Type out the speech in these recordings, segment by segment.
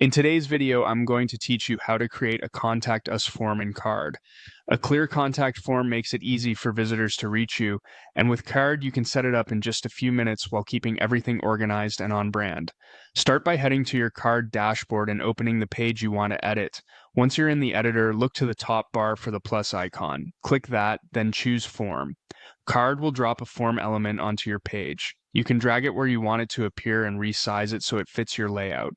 In today's video, I'm going to teach you how to create a Contact Us form in Card. A clear contact form makes it easy for visitors to reach you, and with Card, you can set it up in just a few minutes while keeping everything organized and on brand. Start by heading to your Card dashboard and opening the page you want to edit. Once you're in the editor, look to the top bar for the plus icon. Click that, then choose Form. Card will drop a form element onto your page. You can drag it where you want it to appear and resize it so it fits your layout.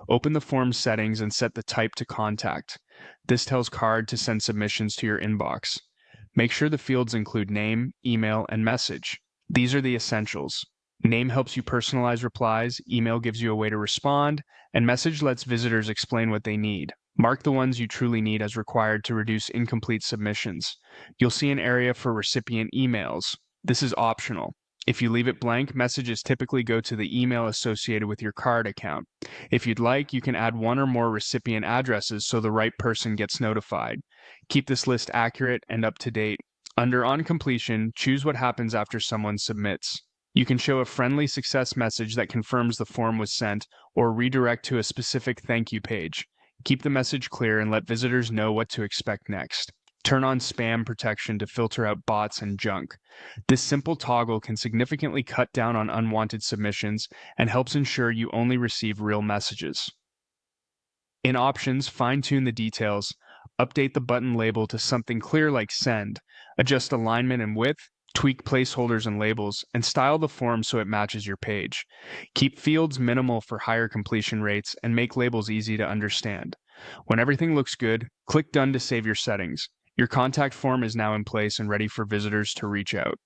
Open the form settings and set the type to contact. This tells Card to send submissions to your inbox. Make sure the fields include name, email, and message. These are the essentials. Name helps you personalize replies, email gives you a way to respond, and message lets visitors explain what they need. Mark the ones you truly need as required to reduce incomplete submissions. You'll see an area for recipient emails. This is optional. If you leave it blank, messages typically go to the email associated with your Card account. If you'd like, you can add one or more recipient addresses so the right person gets notified. Keep this list accurate and up to date. Under On Completion, choose what happens after someone submits. You can show a friendly success message that confirms the form was sent or redirect to a specific thank you page. Keep the message clear and let visitors know what to expect next. Turn on spam protection to filter out bots and junk. This simple toggle can significantly cut down on unwanted submissions and helps ensure you only receive real messages. In Options, fine-tune the details, update the button label to something clear like Send, adjust alignment and width, tweak placeholders and labels, and style the form so it matches your page. Keep fields minimal for higher completion rates and make labels easy to understand. When everything looks good, click Done to save your settings. Your contact form is now in place and ready for visitors to reach out.